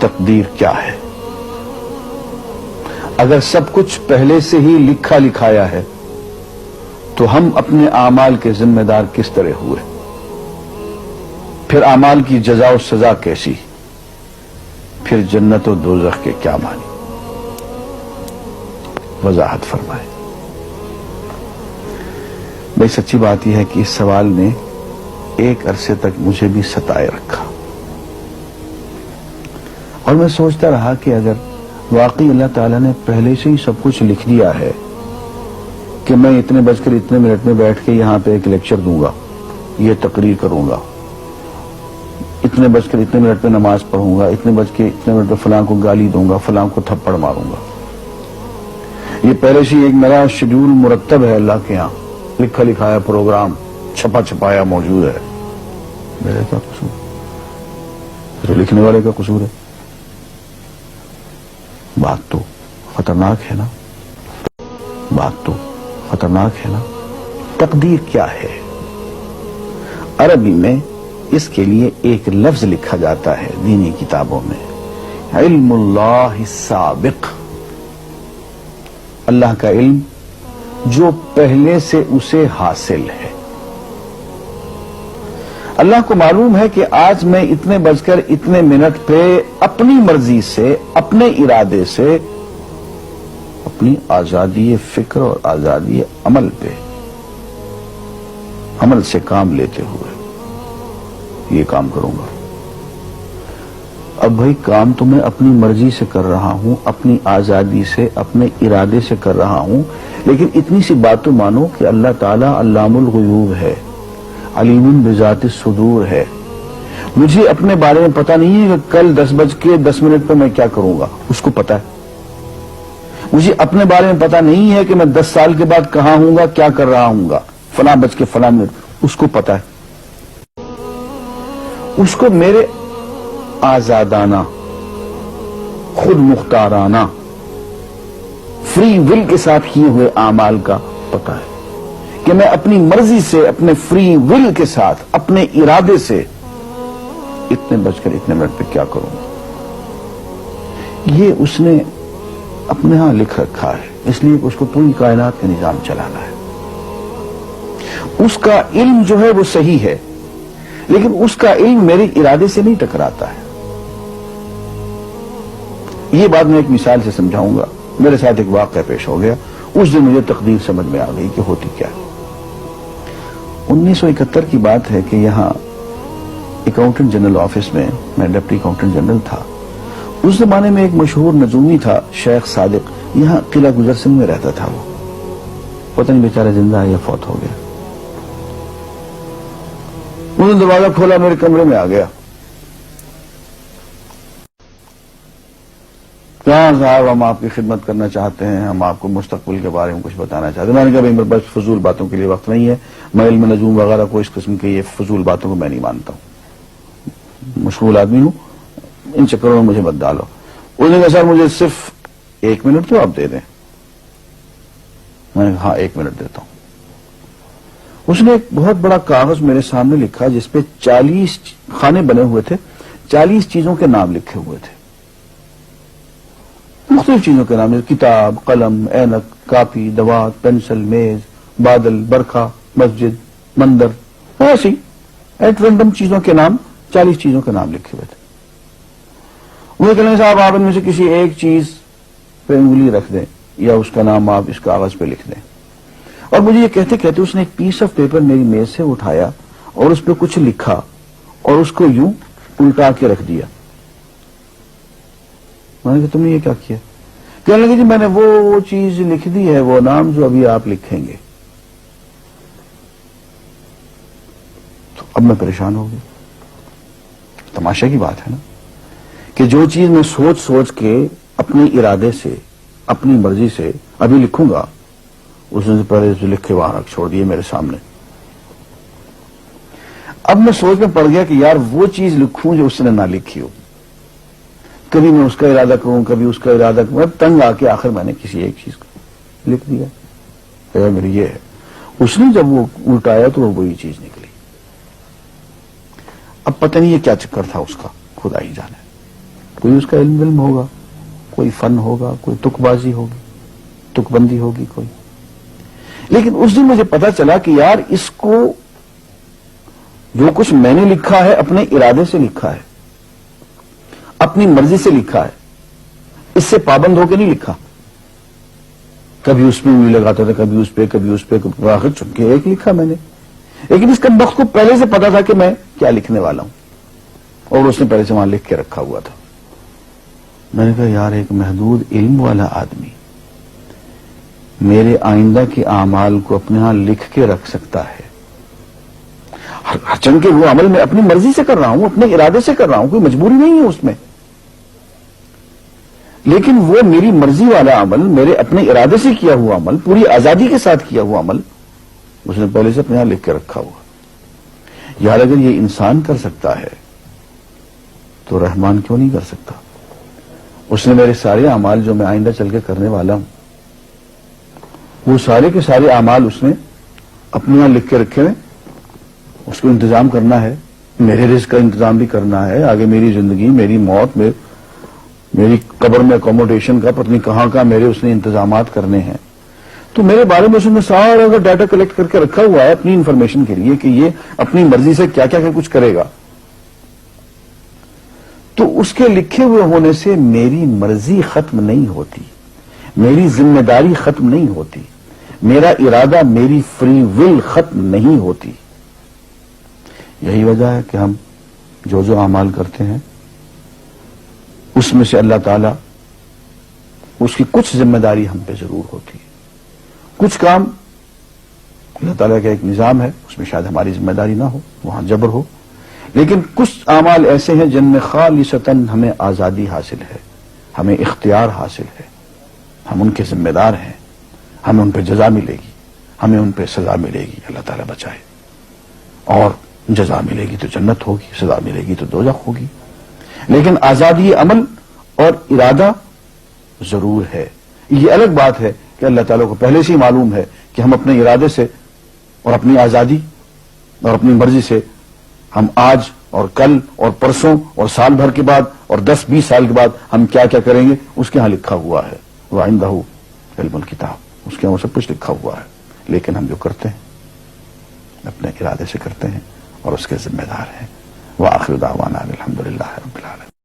تقدیر کیا ہے؟ اگر سب کچھ پہلے سے ہی لکھا لکھایا ہے تو ہم اپنے اعمال کے ذمہ دار کس طرح ہوئے؟ پھر اعمال کی جزا و سزا کیسی؟ پھر جنت و دوزخ کے کیا معنی؟ وضاحت فرمائے۔ بھئی سچی بات یہ ہے کہ اس سوال نے ایک عرصے تک مجھے بھی ستائے رکھا، اور میں سوچتا رہا کہ اگر واقعی اللہ تعالیٰ نے پہلے سے ہی سب کچھ لکھ دیا ہے کہ میں اتنے بج کر اتنے منٹ میں بیٹھ کے یہاں پہ ایک لیکچر دوں گا، یہ تقریر کروں گا، اتنے بج کر اتنے منٹ میں نماز پڑھوں گا، اتنے بج کے اتنے منٹ میں فلاں کو گالی دوں گا، فلاں کو تھپڑ ماروں گا، یہ پہلے سے ایک میرا شیڈول مرتب ہے اللہ کے ہاں، لکھا لکھایا پروگرام چھپا چھپایا موجود ہے، میرے کیا قصور؟ تو لکھنے والے کا قصور ہے؟ بات تو خطرناک ہے نا، بات تو خطرناک ہے نا۔ تقدیر کیا ہے؟ عربی میں اس کے لیے ایک لفظ لکھا جاتا ہے دینی کتابوں میں، علم اللہ السابق، اللہ کا علم جو پہلے سے اسے حاصل ہے۔ اللہ کو معلوم ہے کہ آج میں اتنے بج کر اتنے منٹ پہ اپنی مرضی سے، اپنے ارادے سے، اپنی آزادی فکر اور آزادی عمل پہ، عمل سے کام لیتے ہوئے یہ کام کروں گا۔ اب بھائی کام تو میں اپنی مرضی سے کر رہا ہوں، اپنی آزادی سے، اپنے ارادے سے کر رہا ہوں، لیکن اتنی سی بات تو مانو کہ اللہ تعالیٰ علام الغیوب ہے، علیم بذات الصدور ہے۔ مجھے اپنے بارے میں پتہ نہیں ہے کہ کل 10:10 پہ میں کیا کروں گا، اس کو پتا ہے۔ مجھے اپنے بارے میں پتہ نہیں ہے کہ میں 10 سال کے بعد کہاں ہوں گا، کیا کر رہا ہوں گا، فلاں بج کے فلاں منٹ، اس کو پتا ہے۔ اس کو میرے آزادانہ، خود مختارانہ، فری ول کے ساتھ کیے ہوئے اعمال کا پتہ ہے کہ میں اپنی مرضی سے، اپنے فری ول کے ساتھ، اپنے ارادے سے اتنے بج کر اتنے منٹ پہ کیا کروں گا۔ یہ اس نے اپنے ہاں لکھ رکھا ہے، اس لیے کہ اس کو پوری کائنات کا نظام چلانا ہے۔ اس کا علم جو ہے وہ صحیح ہے، لیکن اس کا علم میرے ارادے سے نہیں ٹکراتا ہے۔ یہ بات میں ایک مثال سے سمجھاؤں گا۔ میرے ساتھ ایک واقعہ پیش ہو گیا، اس دن مجھے تقدیر سمجھ میں آ گئی کہ ہوتی کیا ہے۔ 1971 کی بات ہے کہ یہاں اکاؤنٹنٹ جنرل آفس میں ڈپٹی اکاؤنٹنٹ جنرل تھا۔ اس زمانے میں ایک مشہور نجومی تھا شیخ صادق، یہاں قلعہ گزر سنگھ میں رہتا تھا۔ وہ پتہ نہیں بیچارہ زندہ ہے یا فوت ہو گیا۔ انہوں نے دروازہ کھولا، میرے کمرے میں آ گیا۔ کہاں صاحب ہم آپ کی خدمت کرنا چاہتے ہیں، ہم آپ کو مستقبل کے بارے میں کچھ بتانا چاہتے ہیں۔ میں نے کہا بھائی میرے پاس فضول باتوں کے لیے وقت نہیں ہے، میں علم نجوم وغیرہ کو اس قسم کے یہ فضول باتوں کو میں نہیں مانتا ہوں، مشغول آدمی ہوں، ان چکروں میں مجھے مت ڈالو۔ انہوں نے کہا سر مجھے صرف 1 منٹ تو آپ دے دیں۔ میں نے کہا ہاں 1 منٹ دیتا ہوں۔ اس نے ایک بہت بڑا کاغذ میرے سامنے لکھا جس پہ 40 خانے بنے ہوئے تھے، 40 چیزوں کے نام لکھے ہوئے تھے، مختلف چیزوں کے نام، کتاب، قلم، اینک، کاپی، دوات، پینسل، میز، بادل، برکھا، مسجد، مندر، ایسی ایٹ رینڈم چیزوں کے نام، 40 چیزوں کے نام لکھے ہوئے تھے۔ وہ کہنے صاحب آپ ان میں سے کسی ایک چیز پہ انگلی رکھ دیں یا اس کا نام آپ اس کاغذ پہ لکھ دیں۔ اور مجھے یہ کہتے کہتے اس نے ایک پیس آف پیپر میری میز سے اٹھایا اور اس پہ کچھ لکھا اور اس کو یوں الٹا کے رکھ دیا۔ میں نے کہا تم نے یہ کیا کیا؟ کہنے لگے جی میں نے وہ چیز لکھ دی ہے، وہ نام جو ابھی آپ لکھیں گے۔ تو اب میں پریشان ہو گیا۔ تماشا کی بات ہے نا کہ جو چیز میں سوچ سوچ کے اپنے ارادے سے، اپنی مرضی سے ابھی لکھوں گا، اس نے پہلے جو لکھ کے وہاں رکھ چھوڑ دیے میرے سامنے۔ اب میں سوچ میں پڑ گیا کہ یار وہ چیز لکھوں جو اس نے نہ لکھی ہو، کبھی میں اس کا ارادہ کروں، کبھی اس کا ارادہ کروں، اب تنگ آ کے آخر میں نے کسی ایک چیز کو لکھ دیا، کہ میری یہ ہے۔ اس نے جب وہ الٹایا تو وہ وہی چیز نکلی۔ اب پتہ نہیں یہ کیا چکر تھا اس کا، خدا ہی جانے۔ کوئی اس کا علم ہوگا، کوئی فن ہوگا، کوئی تک بازی ہوگی، تک بندی ہوگی کوئی. لیکن اس دن مجھے پتا چلا کہ یار اس کو جو کچھ میں نے لکھا ہے اپنے ارادے سے لکھا ہے، اپنی مرضی سے لکھا ہے، اس سے پابند ہو کے نہیں لکھا. کبھی اس میں انگلی لگاتا تھا، کبھی اس پہ، کبھی اس پہ، آخر چن کے ایک لکھا میں نے. لیکن اس کمبخت کو پہلے سے پتا تھا کہ میں کیا لکھنے والا ہوں، اور اس نے پہلے سے وہاں لکھ کے رکھا ہوا تھا. میں نے کہا یار ایک محدود علم والا آدمی میرے آئندہ کے اعمال کو اپنے ہاں لکھ کے رکھ سکتا ہے. ہر چن کے وہ عمل میں اپنی مرضی سے کر رہا ہوں، اپنے ارادے سے کر رہا ہوں، کوئی مجبوری نہیں ہے اس میں. لیکن وہ میری مرضی والا عمل، میرے اپنے ارادے سے کیا ہوا عمل، پوری آزادی کے ساتھ کیا ہوا عمل، اس نے پہلے سے اپنے یہاں لکھ کے رکھا ہوا. یار اگر یہ انسان کر سکتا ہے تو رحمان کیوں نہیں کر سکتا؟ اس نے میرے سارے اعمال جو میں آئندہ چل کے کرنے والا ہوں، وہ سارے کے سارے اعمال اس نے اپنے یہاں لکھ کے رکھے ہیں. اس کو انتظام کرنا ہے، میرے رزق کا انتظام بھی کرنا ہے، آگے میری زندگی، میری موت، میری قبر میں اکوموڈیشن کا پتہ نہیں کہاں کا میرے اس نے انتظامات کرنے ہیں. تو میرے بارے میں اس نے سارا کا ڈیٹا کلیکٹ کر کے رکھا ہوا ہے اپنی انفارمیشن کے لیے کہ یہ اپنی مرضی سے کیا کیا کچھ کرے گا. تو اس کے لکھے ہوئے ہونے سے میری مرضی ختم نہیں ہوتی، میری ذمہ داری ختم نہیں ہوتی، میرا ارادہ، میری فری ول ختم نہیں ہوتی. یہی وجہ ہے کہ ہم جو اعمال کرتے ہیں اس میں سے اللہ تعالیٰ اس کی کچھ ذمہ داری ہم پہ ضرور ہوتی ہے. کچھ کام اللہ تعالیٰ کا ایک نظام ہے، اس میں شاید ہماری ذمہ داری نہ ہو، وہاں جبر ہو. لیکن کچھ اعمال ایسے ہیں جن میں خالصتاً ہمیں آزادی حاصل ہے، ہمیں اختیار حاصل ہے، ہم ان کے ذمہ دار ہیں، ہمیں ان پہ جزا ملے گی، ہمیں ان پہ سزا ملے گی، اللہ تعالیٰ بچائے. اور جزا ملے گی تو جنت ہوگی، سزا ملے گی تو دوزخ ہوگی. لیکن آزادی عمل اور ارادہ ضرور ہے. یہ الگ بات ہے کہ اللہ تعالیٰ کو پہلے سے ہی معلوم ہے کہ ہم اپنے ارادے سے اور اپنی آزادی اور اپنی مرضی سے ہم آج اور کل اور پرسوں اور سال بھر کے بعد اور 10-20 سال کے بعد ہم کیا کیا کریں گے اس کے ہاں لکھا ہوا ہے. وَعِندَهُ عِلْمُ الْكِتَابِ، اس کے ہاں سب کچھ لکھا ہوا ہے. لیکن ہم جو کرتے ہیں اپنے ارادے سے کرتے ہیں اور اس کے ذمہ دار ہیں. وآخر دعوانا الحمدللہ رب العالمین.